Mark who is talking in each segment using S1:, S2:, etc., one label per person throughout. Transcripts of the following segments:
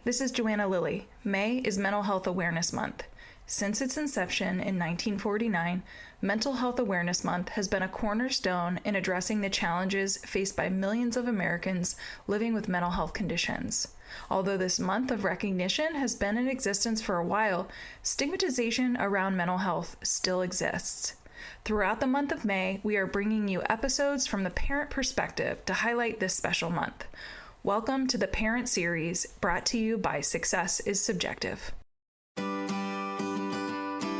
S1: This is Joanna Lilly. May is Mental Health Awareness Month. Since its inception in 1949, Mental Health Awareness Month has been a cornerstone in addressing the challenges faced by millions of Americans living with mental health conditions. Although this month of recognition has been in existence for a while, stigmatization around mental health still exists. Throughout the month of May, we are bringing you episodes from the parent perspective to highlight this special month. Welcome to the Parent Series, brought to you by Success is Subjective.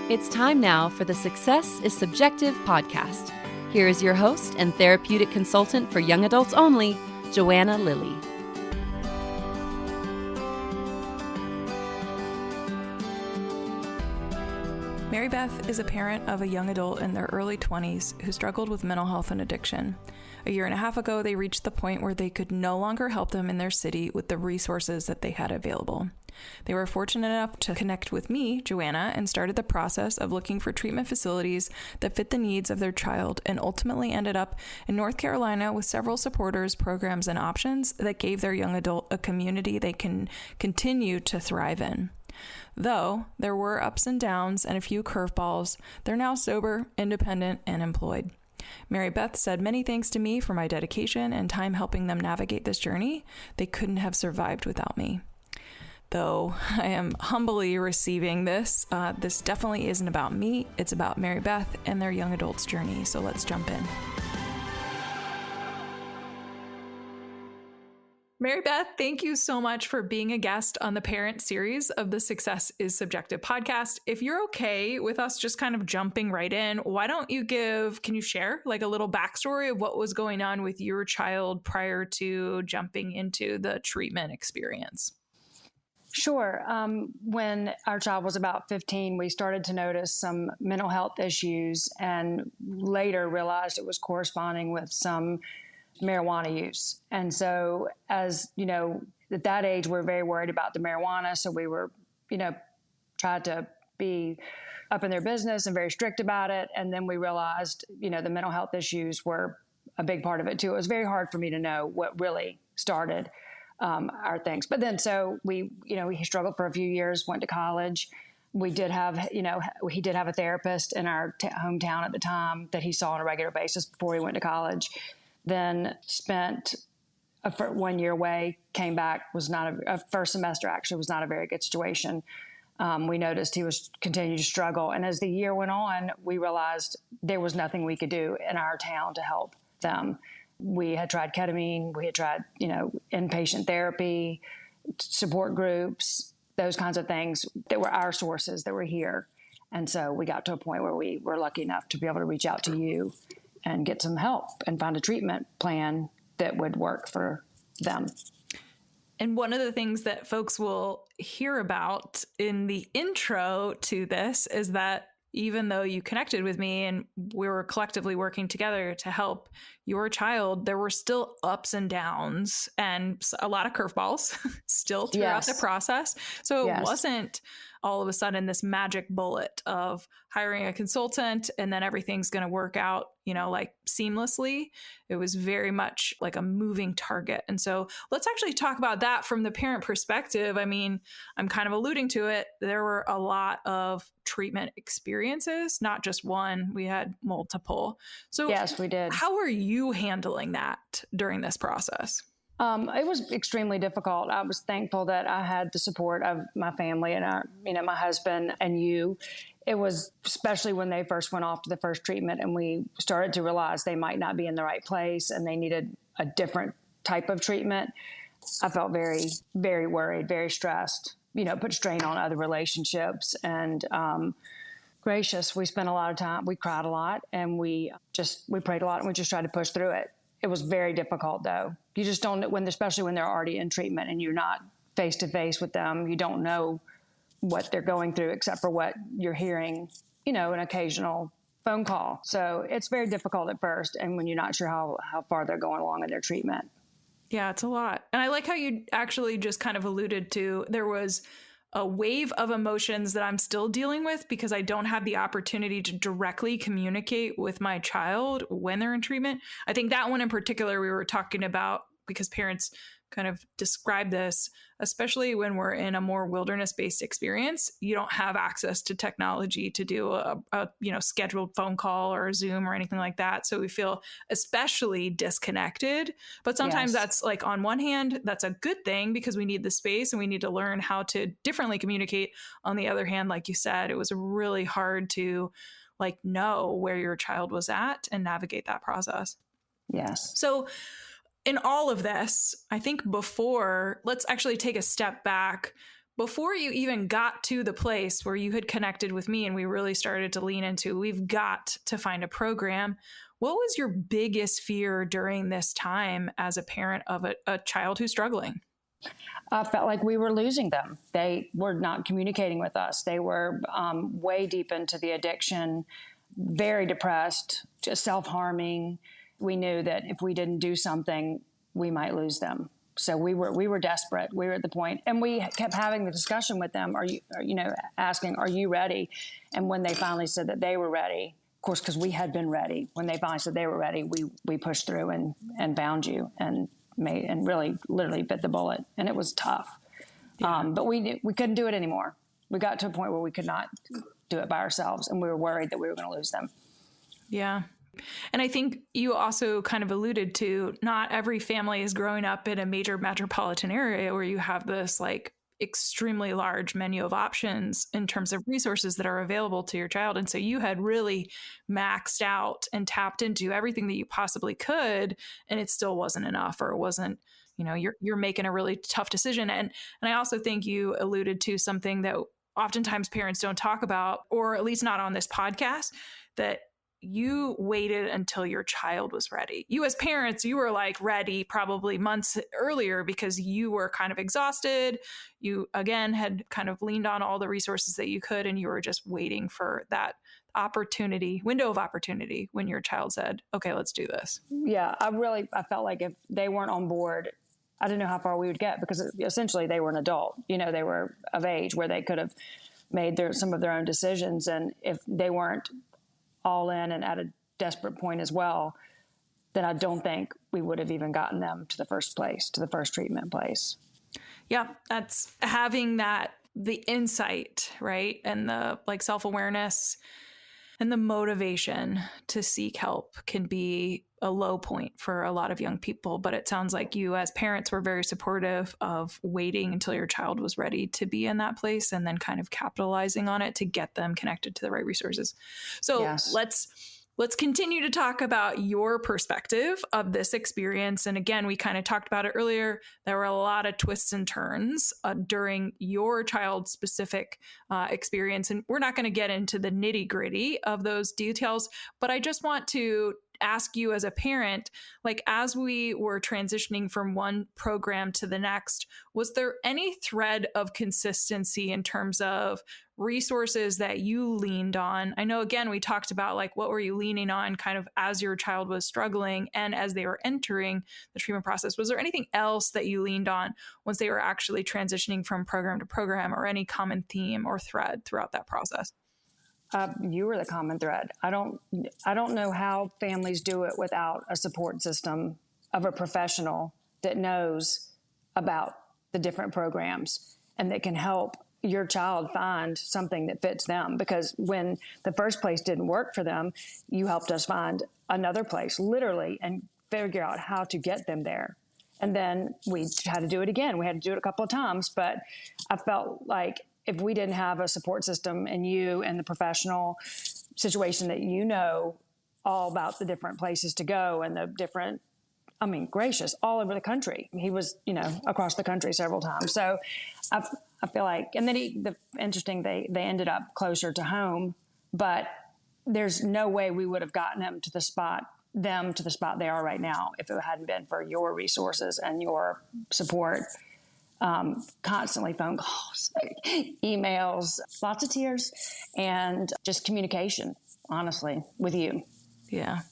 S2: It's time now for the Success is Subjective podcast. Here is your host and therapeutic consultant for young adults only, Joanna Lilly.
S1: Mary Beth is a parent of a young adult in their early 20s who struggled with mental health and addiction. A year and a half ago, they reached the point where they could no longer help them in their city with the resources that they had available. They were fortunate enough to connect with me, Joanna, and started the process of looking for treatment facilities that fit the needs of their child, and ultimately ended up in North Carolina with several supporters, programs, and options that gave their young adult a community they can continue to thrive in. Though there were ups and downs and a few curveballs, they're now sober, independent, and employed. Mary Beth said many thanks to me for my dedication and time helping them navigate this journey. They couldn't have survived without me. Though I am humbly receiving this, this definitely isn't about me. It's about Mary Beth and their young adult's journey. So let's jump in. Mary Beth, thank you so much for being a guest on the Parent Series of the Success is Subjective podcast. If you're okay with us just kind of jumping right in, why don't you can you share like a little backstory of what was going on with your child prior to jumping into the treatment experience?
S3: Sure. When our child was about 15, we started to notice some mental health issues and later realized it was corresponding with some marijuana use. And so as, you know, at that age, we're very worried about the marijuana. So we were, tried to be up in their business and very strict about it. And then we realized, the mental health issues were a big part of it too. It was very hard for me to know what really started our things. But then, so he struggled for a few years, went to college. We did have, he did have a therapist in our hometown at the time that he saw on a regular basis before he went to college. Then spent a 1 year away, came back, was not a first semester actually was not a very good situation. We noticed he was continuing to struggle. And as the year went on, we realized there was nothing we could do in our town to help them. We had tried ketamine, we had tried, inpatient therapy, support groups, those kinds of things that were our sources that were here. And so we got to a point where we were lucky enough to be able to reach out to you and get some help and find a treatment plan that would work for them.
S1: And one of the things that folks will hear about in the intro to this is that even though you connected with me and we were collectively working together to help your child, there were still ups and downs and a lot of curveballs still throughout the process. So it wasn't all of a sudden this magic bullet of hiring a consultant and then everything's going to work out, like seamlessly. It was very much like a moving target. And so let's actually talk about that from the parent perspective. I mean, I'm kind of alluding to it. There were a lot of treatment experiences, not just one. We had multiple. So
S3: yes, we did. How
S1: are you handling that during this process?
S3: It was extremely difficult. I was thankful that I had the support of my family and my husband and you. It was especially when they first went off to the first treatment and we started to realize they might not be in the right place and they needed a different type of treatment. I felt very, very worried, very stressed, put strain on other relationships and, gracious. We spent a lot of time, we cried a lot and we prayed a lot and we just tried to push through it. It was very difficult though. You just don't know especially when they're already in treatment and you're not face to face with them, you don't know what they're going through except for what you're hearing, an occasional phone call. So it's very difficult at first. And when you're not sure how far they're going along in their treatment.
S1: Yeah, it's a lot. And I like how you actually just kind of alluded to there was a wave of emotions that I'm still dealing with because I don't have the opportunity to directly communicate with my child when they're in treatment. I think that one in particular we were talking about because parents kind of describe this, especially when we're in a more wilderness-based experience. You don't have access to technology to do a scheduled phone call or a Zoom or anything like that. So we feel especially disconnected. But sometimes that's like, on one hand, that's a good thing because we need the space and we need to learn how to differently communicate. On the other hand, like you said, it was really hard to know where your child was at and navigate that process.
S3: Yes.
S1: So in all of this, I think let's actually take a step back. Before you even got to the place where you had connected with me and we really started to lean into, we've got to find a program. What was your biggest fear during this time as a parent of a child who's struggling?
S3: I felt like we were losing them. They were not communicating with us. They were way deep into the addiction, very depressed, just self-harming. We knew that if we didn't do something, we might lose them. So we were desperate. We were at the point, and we kept having the discussion with them. Asking, "Are you ready?" And when they finally said that they were ready, of course, because we had been ready. When they finally said they were ready, we pushed through and found you and really literally bit the bullet, and it was tough. Yeah. But we couldn't do it anymore. We got to a point where we could not do it by ourselves, and we were worried that we were going to lose them.
S1: Yeah. And I think you also kind of alluded to, not every family is growing up in a major metropolitan area where you have this extremely large menu of options in terms of resources that are available to your child. And so you had really maxed out and tapped into everything that you possibly could, and it still wasn't enough, or it wasn't, you're making a really tough decision. And I also think you alluded to something that oftentimes parents don't talk about, or at least not on this podcast, that you waited until your child was ready. You as parents, you were ready probably months earlier because you were kind of exhausted. You, again, had kind of leaned on all the resources that you could, and you were just waiting for that window of opportunity when your child said, "Okay, let's do this."
S3: Yeah, I felt like if they weren't on board, I didn't know how far we would get, because essentially they were an adult. They were of age where they could have made some of their own decisions. And if they weren't all in and at a desperate point as well, then I don't think we would have even gotten them to the first treatment place.
S1: Yeah, that's having the insight, right? And the self-awareness and the motivation to seek help can be a low point for a lot of young people. But it sounds like you as parents were very supportive of waiting until your child was ready to be in that place, and then kind of capitalizing on it to get them connected to the right resources. So yes. Let's continue to talk about your perspective of this experience. And again, we kind of talked about it earlier. There were a lot of twists and turns during your child's specific experience. And we're not going to get into the nitty gritty of those details, but I just want to ask you as a parent, as we were transitioning from one program to the next, was there any thread of consistency in terms of resources that you leaned on? I know, again, we talked about what were you leaning on kind of as your child was struggling and as they were entering the treatment process. Was there anything else that you leaned on once they were actually transitioning from program to program, or any common theme or thread throughout that process?
S3: You were the common thread. I don't know how families do it without a support system of a professional that knows about the different programs and that can help your child find something that fits them. Because when the first place didn't work for them, you helped us find another place, literally, and figure out how to get them there. And then we had to do it again. We had to do it a couple of times, but I felt like if we didn't have a support system and you and the professional situation that all about the different places to go and the different, all over the country. He was, across the country several times. So I feel like, and then they ended up closer to home, but there's no way we would have gotten them to the spot they are right now if it hadn't been for your resources and your support. Constantly phone calls, emails, lots of tears, and just communication, honestly, with you.
S1: Yeah.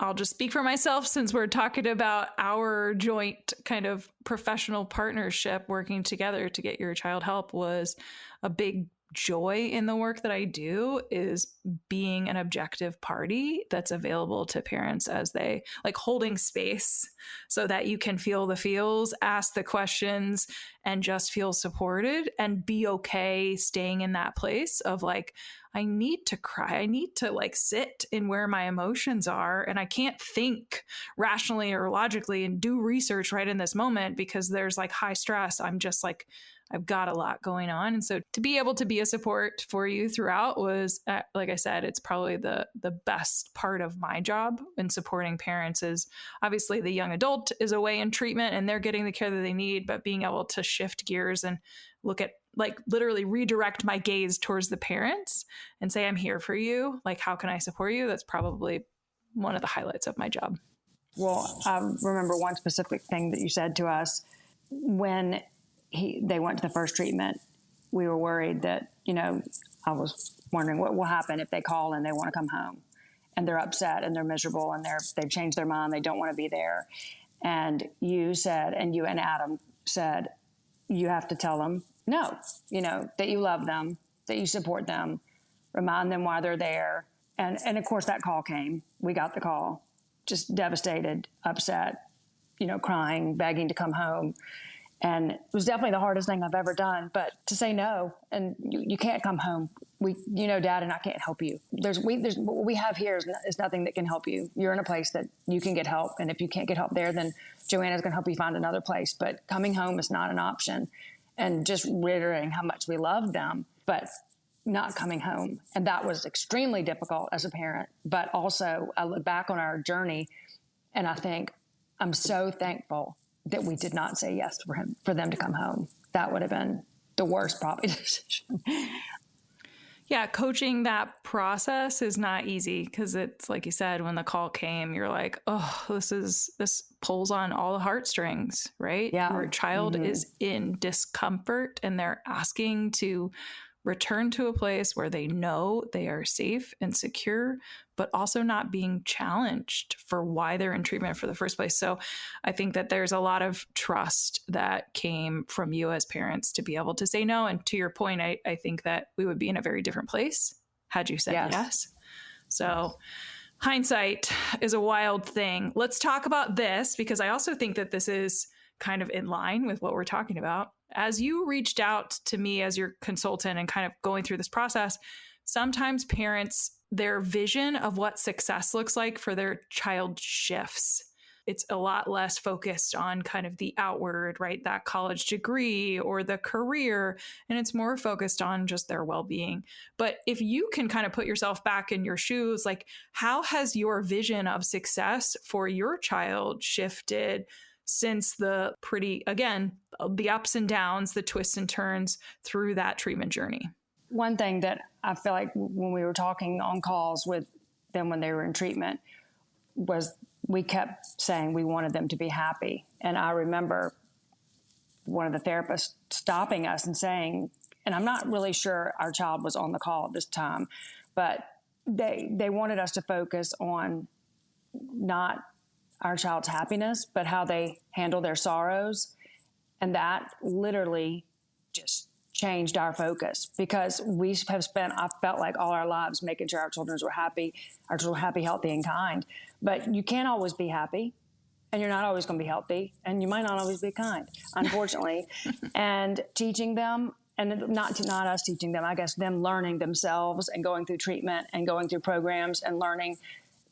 S1: I'll just speak for myself, since we're talking about our joint kind of professional partnership. Working together to get your child help was a big joy in the work that I do is being an objective party that's available to parents as they like holding space so that you can feel the feels, ask the questions, and just feel supported and be okay staying in that place of like, I need to cry. I need to like sit in where my emotions are. And I can't think rationally or logically and do research right in this moment because there's like high stress. I'm just like, I've got a lot going on. And so to be able to be a support for you throughout was, like I said, it's probably the best part of my job in supporting parents is obviously the young adult is away in treatment and they're getting the care that they need, but being able to shift gears and look at like literally redirect my gaze towards the parents and say, I'm here for you. Like, how can I support you? That's probably one of the highlights of my job.
S3: Well, I remember one specific thing that you said to us when they went to the first treatment. We were worried that, I was wondering what will happen if they call and they want to come home and they're upset and they're miserable and they've changed their mind. They don't want to be there. And you said, and you and Adam said, you have to tell them no, that you love them, that you support them, remind them why they're there. And of course that call came. We got the call, just devastated, upset, crying, begging to come home. And it was definitely the hardest thing I've ever done, but to say no, and you can't come home. Dad and I can't help you. What we have here is nothing that can help you. You're in a place that you can get help. And if you can't get help there, then Joanna's going to help you find another place. But coming home is not an option. And just reiterating how much we love them, but not coming home. And that was extremely difficult as a parent. But also I look back on our journey and I think I'm so thankful that we did not say yes for them to come home. That would have been the worst probably decision.
S1: Yeah, coaching that process is not easy because it's like you said, when the call came, you're like, oh, this pulls on all the heartstrings, right?
S3: Yeah.
S1: Your child is in discomfort and they're asking to return to a place where they know they are safe and secure, but also not being challenged for why they're in treatment for the first place. So I think that there's a lot of trust that came from you as parents to be able to say no. And to your point, I think that we would be in a very different place had you said yes. So hindsight is a wild thing. Let's talk about this because I also think that this is kind of in line with what we're talking about. As you reached out to me as your consultant and kind of going through this process, sometimes parents, their vision of what success looks like for their child shifts. It's a lot less focused on kind of the outward, right? That college degree or the career, and it's more focused on just their well-being. But if you can kind of put yourself back in your shoes, like how has your vision of success for your child shifted since the ups and downs, the twists and turns through that treatment journey?
S3: One thing that I feel like when we were talking on calls with them when they were in treatment was we kept saying we wanted them to be happy. And I remember one of the therapists stopping us and saying, and I'm not really sure our child was on the call at this time, but they wanted us to focus on not our child's happiness, but how they handle their sorrows. And that literally just changed our focus because we have spent, I felt like all our lives making sure our children were happy, healthy, and kind. But you can't always be happy and you're not always going to be healthy and you might not always be kind, unfortunately. And teaching them, and not us teaching them, I guess them learning themselves and going through treatment and going through programs and learning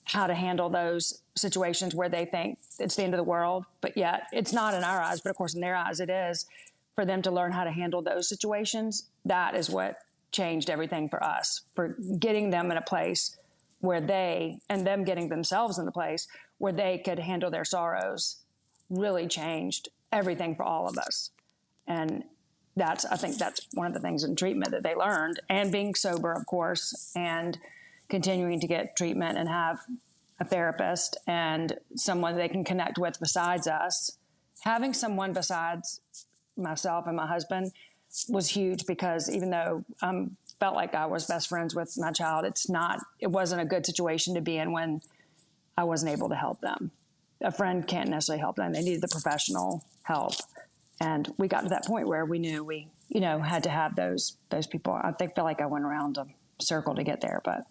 S3: how to handle those situations where they think it's the end of the world, but yet it's not in our eyes, but of course in their eyes it is. For them to learn how to handle those situations, that is what changed everything for us, for getting them in a place where them getting themselves in the place where they could handle their sorrows really changed everything for all of us. And I think that's one of the things in treatment that they learned, and being sober, of course, and continuing to get treatment and have a therapist and someone they can connect with besides us. Having someone besides myself and my husband was huge because even though I felt like I was best friends with my child, it wasn't a good situation to be in when I wasn't able to help them. A friend can't necessarily help them. They needed the professional help. And we got to that point where we knew we had to have those people. Feel like I went around a circle to get there, but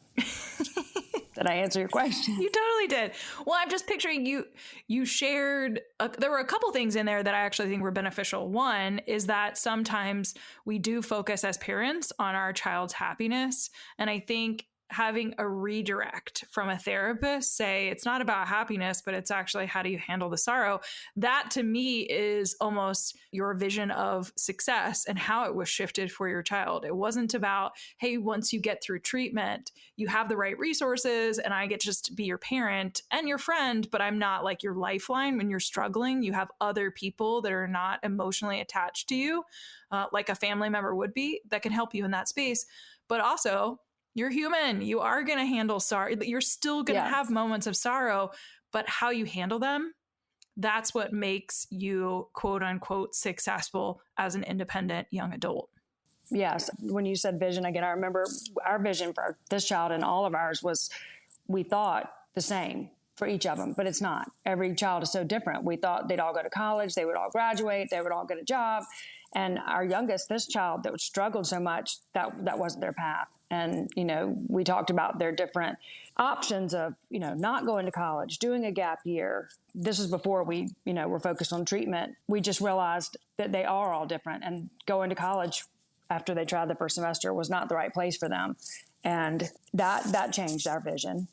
S3: did I answer your question?
S1: You totally did. Well, I'm just picturing you shared, there were a couple things in there that I actually think were beneficial. One is that sometimes we do focus as parents on our child's happiness. And I think having a redirect from a therapist, say it's not about happiness, but it's actually how do you handle the sorrow? That to me is almost your vision of success and how it was shifted for your child. It wasn't about, hey, once you get through treatment, you have the right resources and I get just to be your parent and your friend, but I'm not like your lifeline when you're struggling. You have other people that are not emotionally attached to you, like a family member would be, that can help you in that space. But also, you're human. You are going to handle sorrow. You're still going to have moments of sorrow, but how you handle them, that's what makes you quote unquote successful as an independent young adult.
S3: Yes. When you said vision again, I remember our vision for this child and all of ours was we thought the same for each of them, but it's not. Every child is so different. We thought they'd all go to college, they would all graduate, they would all get a job. And our youngest, this child that struggled so much, that wasn't their path. And, we talked about their different options of, not going to college, doing a gap year. This is before we, were focused on treatment. We just realized that they are all different, and going to college after they tried the first semester was not the right place for them. And that changed our vision.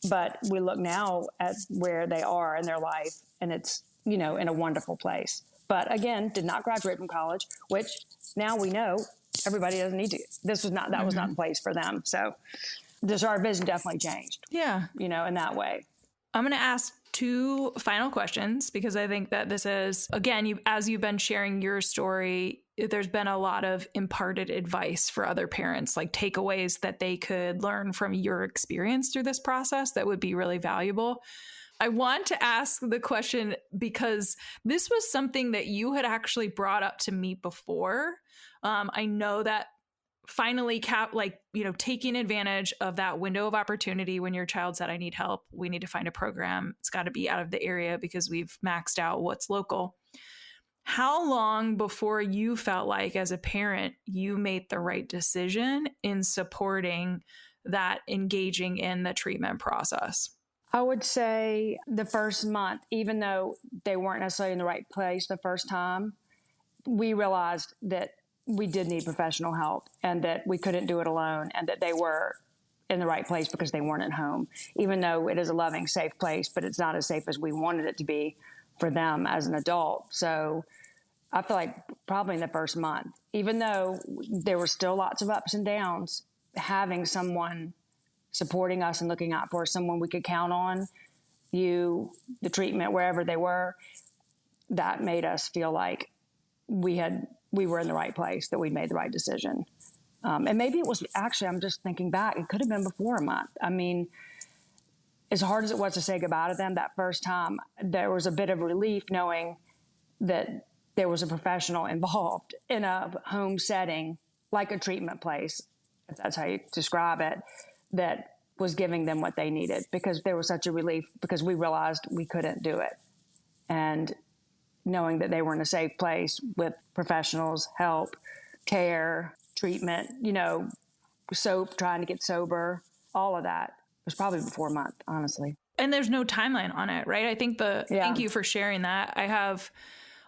S3: But we look now at where they are in their life, and it's, in a wonderful place. But again, did not graduate from college, which now we know everybody doesn't need to. That was not the place for them. So our vision definitely changed.
S1: Yeah.
S3: In that way.
S1: I'm going to ask two final questions because I think that this is, again, as you've been sharing your story, there's been a lot of imparted advice for other parents, like takeaways that they could learn from your experience through this process that would be really valuable. I want to ask the question because this was something that you had actually brought up to me before. I know that finally taking advantage of that window of opportunity when your child said, I need help, we need to find a program. It's got to be out of the area because we've maxed out what's local. How long before you felt like as a parent, you made the right decision in supporting that engaging in the treatment process?
S3: I would say the first month, even though they weren't necessarily in the right place the first time, we realized that we did need professional help and that we couldn't do it alone and that they were in the right place because they weren't at home, even though it is a loving, safe place, but it's not as safe as we wanted it to be for them as an adult. So I feel like probably in the first month, even though there were still lots of ups and downs, having someone supporting us and looking out for us, someone we could count on, the treatment, wherever they were, that made us feel like we were in the right place, that we'd made the right decision. And maybe it was actually, I'm just thinking back, it could have been before a month. I mean, as hard as it was to say goodbye to them that first time, there was a bit of relief knowing that there was a professional involved in a home setting, like a treatment place, if that's how you describe it, that was giving them what they needed, because there was such a relief because we realized we couldn't do it. And knowing that they were in a safe place with professionals, help, care, treatment, trying to get sober, all of that was probably before a month, honestly.
S1: And there's no timeline on it, right? I think thank you for sharing that. I have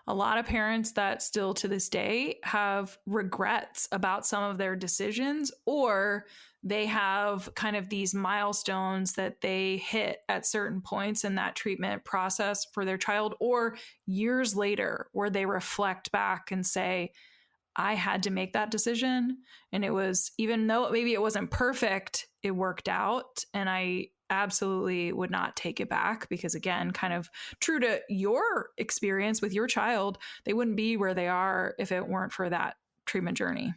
S1: a lot of parents that still to this day have regrets about some of their decisions, or they have kind of these milestones that they hit at certain points in that treatment process for their child, or years later where they reflect back and say, I had to make that decision. And it was, even though maybe it wasn't perfect, it worked out. And I absolutely would not take it back because, again, kind of true to your experience with your child, they wouldn't be where they are if it weren't for that treatment journey.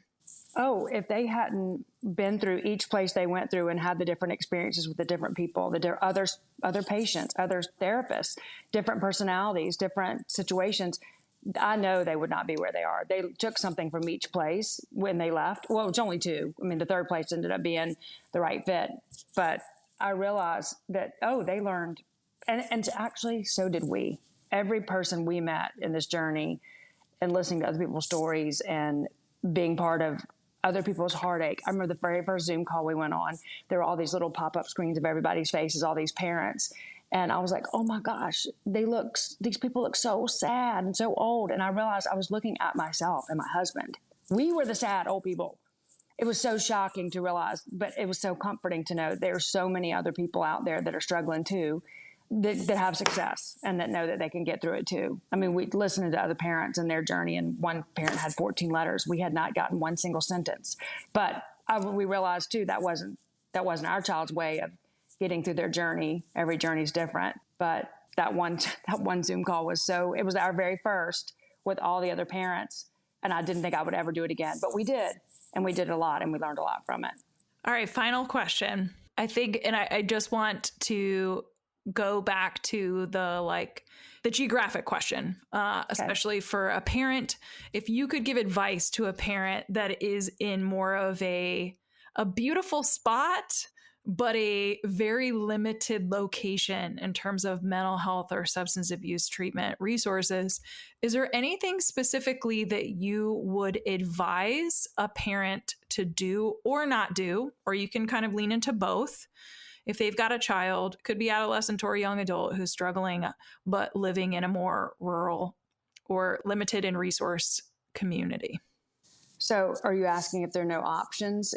S3: Oh, if they hadn't been through each place they went through and had the different experiences with the different people, other patients, other therapists, different personalities, different situations, I know they would not be where they are. They took something from each place when they left. Well, it's only two. I mean, the third place ended up being the right fit. But I realized that, they learned, and actually so did we. Every person we met in this journey and listening to other people's stories and being part of other people's heartache. I remember the very first Zoom call we went on, there were all these little pop-up screens of everybody's faces, all these parents. And I was like, oh my gosh, these people look so sad and so old. And I realized I was looking at myself and my husband. We were the sad old people. It was so shocking to realize, but it was so comforting to know there are so many other people out there that are struggling too, that have success and that know that they can get through it too. I mean, we listened to other parents and their journey, and one parent had 14 letters. We had not gotten one single sentence, but we realized too that wasn't our child's way of getting through their journey. Every journey is different, but that one Zoom call it was our very first with all the other parents, and I didn't think I would ever do it again, but we did, and we did a lot, and we learned a lot from it.
S1: All right, final question. I think, and I just want to go back to the geographic question, especially for a parent. If you could give advice to a parent that is in more of a beautiful spot, but a very limited location in terms of mental health or substance abuse treatment resources, is there anything specifically that you would advise a parent to do or not do, or you can kind of lean into both, if they've got a child, could be adolescent or young adult, who's struggling but living in a more rural or limited in resource community?
S3: So are you asking if there are no options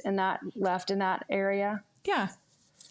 S3: left in that area?
S1: Yeah.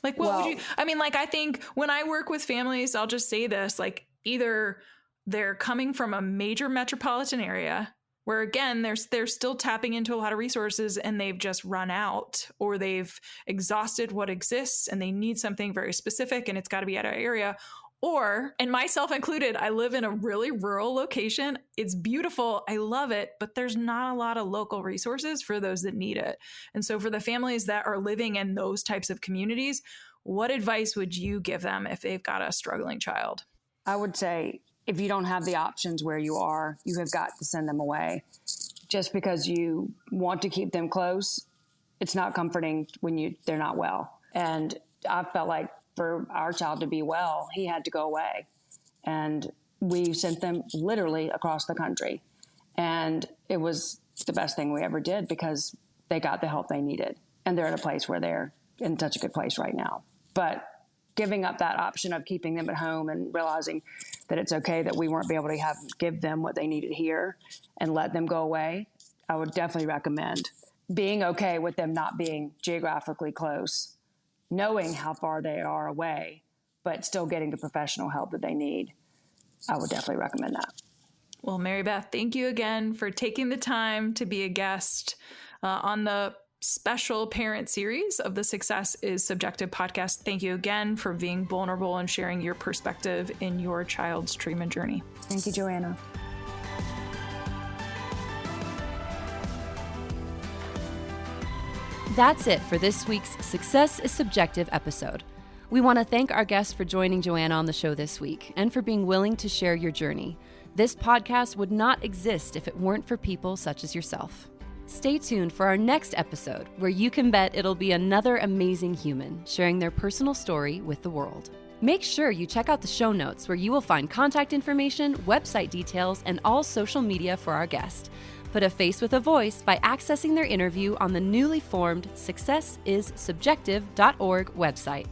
S1: Like, what would you, I mean, like, I think when I work with families, I'll just say this, like, either they're coming from a major metropolitan area where, again, they're still tapping into a lot of resources and they've just run out, or they've exhausted what exists and they need something very specific and it's got to be at our area. Or, and myself included, I live in a really rural location. It's beautiful. I love it, but there's not a lot of local resources for those that need it. And so for the families that are living in those types of communities, what advice would you give them if they've got a struggling child?
S3: I would say, if you don't have the options where you are, you have got to send them away. Just because you want to keep them close, it's not comforting when they're not well. And I felt like for our child to be well, he had to go away. And we sent them literally across the country. And it was the best thing we ever did because they got the help they needed. And they're in a place where they're in such a good place right now. But giving up that option of keeping them at home and realizing that it's okay that we weren't able to give them what they needed here and let them go away, I would definitely recommend being okay with them not being geographically close, knowing how far they are away, but still getting the professional help that they need. I would definitely recommend that.
S1: Well, Mary Beth, thank you again for taking the time to be a guest on the special parent series of the Success is Subjective podcast. Thank you again for being vulnerable and sharing your perspective in your child's treatment journey.
S3: Thank you, Joanna.
S2: That's it for this week's Success is Subjective episode. We want to thank our guests for joining Joanna on the show this week and for being willing to share your journey. This podcast would not exist if it weren't for people such as yourself. Stay tuned for our next episode, where you can bet it'll be another amazing human sharing their personal story with the world. Make sure you check out the show notes, where you will find contact information, website details, and all social media for our guest. Put a face with a voice by accessing their interview on the newly formed successissubjective.org website.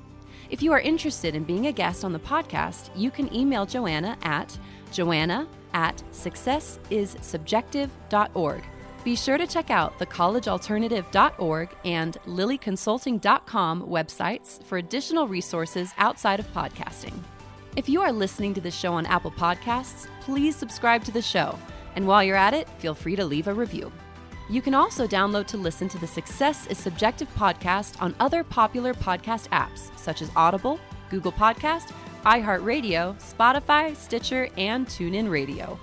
S2: If you are interested in being a guest on the podcast, you can email Joanna at joanna@successissubjective.org. Be sure to check out the collegealternative.org and lilyconsulting.com websites for additional resources outside of podcasting. If you are listening to the show on Apple Podcasts, please subscribe to the show. And while you're at it, feel free to leave a review. You can also download to listen to the Success is Subjective podcast on other popular podcast apps, such as Audible, Google Podcast, iHeartRadio, Spotify, Stitcher, and TuneIn Radio.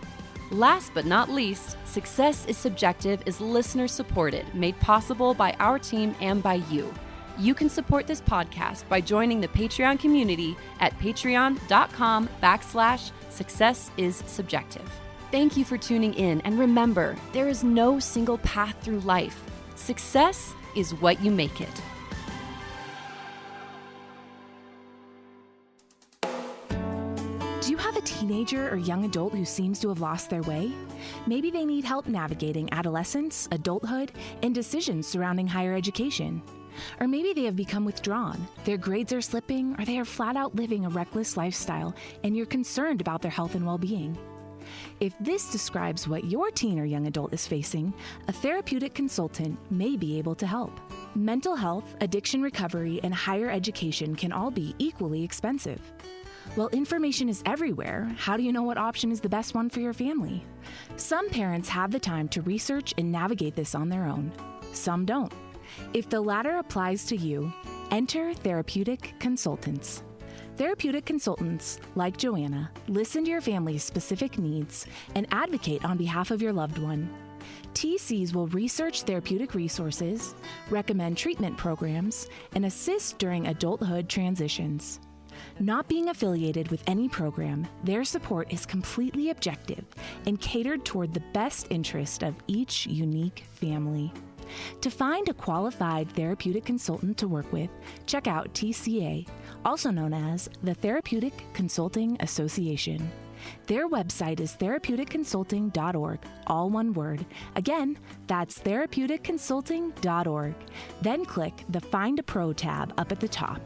S2: Last but not least, Success is Subjective is listener-supported, made possible by our team and by you. You can support this podcast by joining the Patreon community at patreon.com/successissubjective. Thank you for tuning in, and remember, there is no single path through life. Success is what you make it.
S4: Do you have a teenager teenager or young adult who seems to have lost their way? Maybe they need help navigating adolescence, adulthood, and decisions surrounding higher education. Or maybe they have become withdrawn, their grades are slipping, or they are flat out living a reckless lifestyle, and you're concerned about their health and well-being. If this describes what your teen or young adult is facing, a therapeutic consultant may be able to help. Mental health, addiction recovery, and higher education can all be equally expensive. While information is everywhere, how do you know what option is the best one for your family? Some parents have the time to research and navigate this on their own. Some don't. If the latter applies to you, enter therapeutic consultants. Therapeutic consultants, like Joanna, listen to your family's specific needs and advocate on behalf of your loved one. TCs will research therapeutic resources, recommend treatment programs, and assist during adulthood transitions. Not being affiliated with any program, their support is completely objective and catered toward the best interest of each unique family. To find a qualified therapeutic consultant to work with, check out TCA, also known as the Therapeutic Consulting Association. Their website is therapeuticconsulting.org, all one word. Again, that's therapeuticconsulting.org. Then click the Find a Pro tab up at the top.